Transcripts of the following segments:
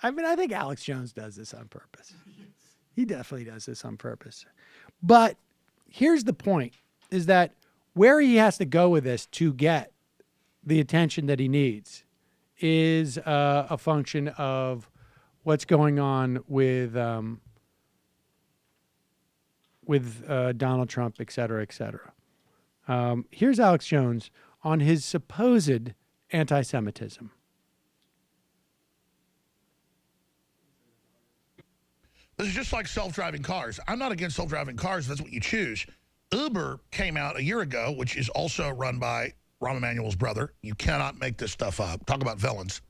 I mean, I think Alex Jones does this on purpose. He definitely does this on purpose. But here's the point, is that where he has to go with this to get the attention that he needs is a function of what's going on with Donald Trump, et cetera, et cetera. Here's Alex Jones on his supposed anti-Semitism. This is just like self-driving cars. I'm not against self-driving cars. That's what you choose. Uber came out a year ago, which is also run by Rahm Emanuel's brother. You cannot make this stuff up. Talk about villains.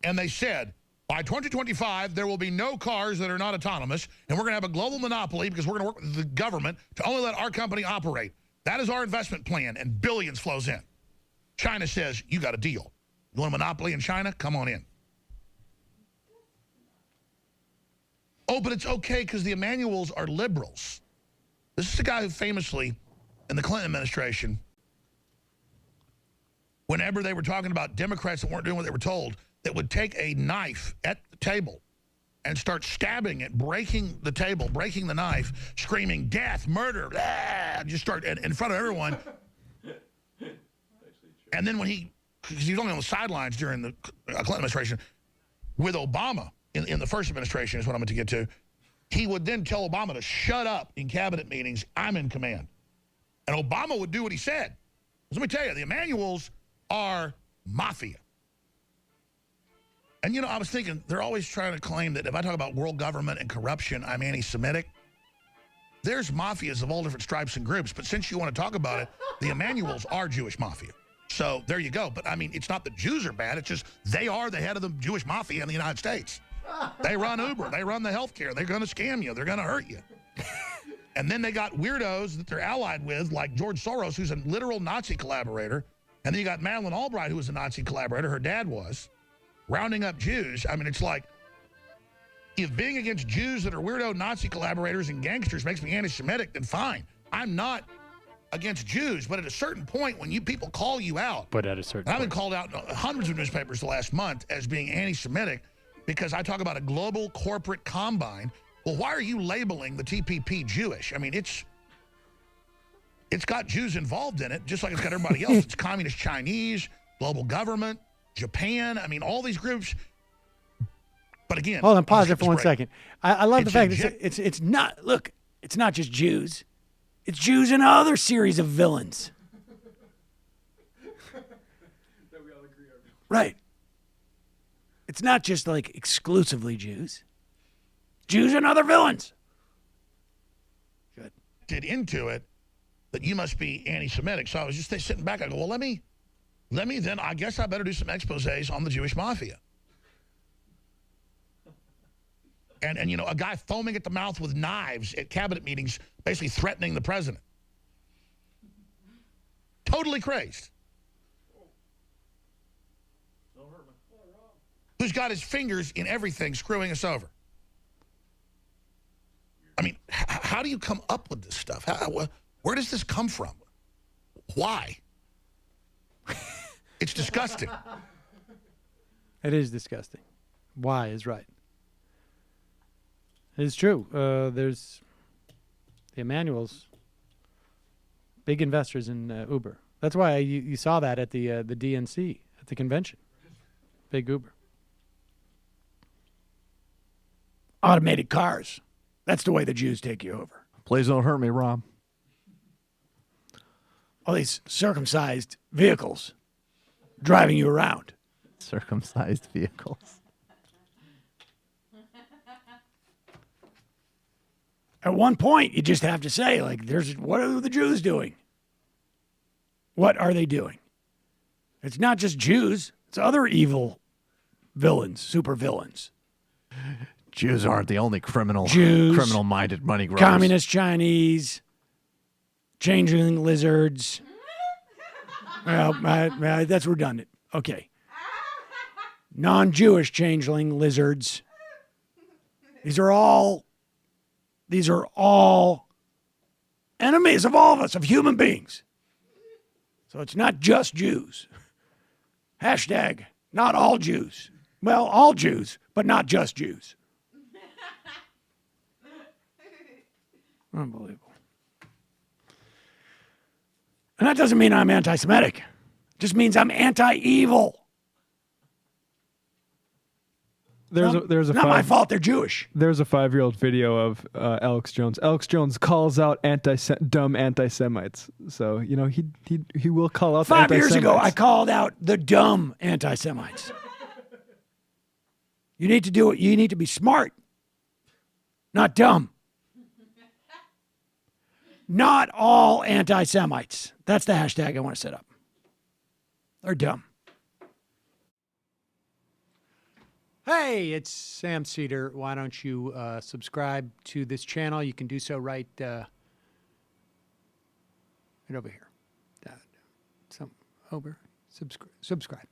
And they said, by 2025, there will be no cars that are not autonomous, and we're going to have a global monopoly because we're going to work with the government to only let our company operate. That is our investment plan, and billions flows in. China says, you got a deal. You want a monopoly in China? Come on in. Oh, but it's okay because the Emanuels are liberals. This is a guy who famously, in the Clinton administration, whenever they were talking about Democrats that weren't doing what they were told, that would take a knife at the table and start stabbing it, breaking the table, breaking the knife, screaming, death, murder, blah, just start in front of everyone. And then when because he was only on the sidelines during the Clinton administration, with Obama, in the first administration is what I'm going to get to, he would then tell Obama to shut up in cabinet meetings. I'm in command. And Obama would do what he said. Let me tell you, the Emanuels are mafia. And, you know, I was thinking, they're always trying to claim that if I talk about world government and corruption, I'm anti-Semitic. There's mafias of all different stripes and groups, but since you want to talk about it, the Emanuels are Jewish mafia. So there you go. But, I mean, it's not the Jews are bad. It's just they are the head of the Jewish mafia in the United States. They run Uber. They run the healthcare. They're going to scam you. They're going to hurt you. And then they got weirdos that they're allied with, like George Soros, who's a literal Nazi collaborator. And then you got Madeleine Albright, who was a Nazi collaborator. Her dad was. Rounding up Jews. I mean, it's like, if being against Jews that are weirdo Nazi collaborators and gangsters makes me anti-Semitic, then fine. I'm not against Jews, but at a certain point, when you people call you out. But at a certain point. I've been called out in hundreds of newspapers the last month as being anti-Semitic because I talk about a global corporate combine. Well, why are you labeling the TPP Jewish? I mean, it's got Jews involved in it, just like it's got everybody else. It's communist Chinese, global government, Japan. I mean, all these groups. But again, hold on, pause it for 1 second. I love the fact that it's not. Look, it's not just Jews. It's Jews and another series of villains. That we all agree on. Right. It's not just like exclusively Jews. Jews and other villains. Good. Did into it that you must be anti-Semitic. So I was just sitting back. I go, well, let me then, I guess I better do some exposés on the Jewish mafia. And you know, a guy foaming at the mouth with knives at cabinet meetings, basically threatening the president. Totally crazed. Who's got his fingers in everything, screwing us over. I mean, how do you come up with this stuff? Where does this come from? Why? It's disgusting. It is disgusting. Why is right. It's true. There's the Emanuels, big investors in Uber. That's why you saw that at the DNC, at the convention. Big Uber. Automated cars. That's the way the Jews take you over. Please don't hurt me, Rahm. All these circumcised vehicles driving you around. Circumcised vehicles. At one point, you just have to say, like, what are the Jews doing? What are they doing? It's not just Jews. It's other evil villains, super villains. Jews aren't the only criminal-minded money growers. Communist Chinese, changeling lizards. Well, that's redundant. Okay. Non-Jewish changeling lizards. These are all enemies of all of us, of human beings. So it's not just Jews. Hashtag not all Jews. Well, all Jews, but not just Jews. Unbelievable. And that doesn't mean I'm anti-Semitic. It just means I'm anti-evil. There's a Not my fault they're Jewish. There's a 5-year-old video of Alex Jones. Alex Jones calls out dumb anti-Semites. So he will call out 5 the years ago, I anti-Semites. called out the dumb anti-Semites. You need to do it. You need to be smart, not dumb. Not all anti-Semites. That's the hashtag I want to set up. They're dumb. Hey, it's Sam Seder. Why don't you subscribe to this channel? You can do so right over here. Subscribe.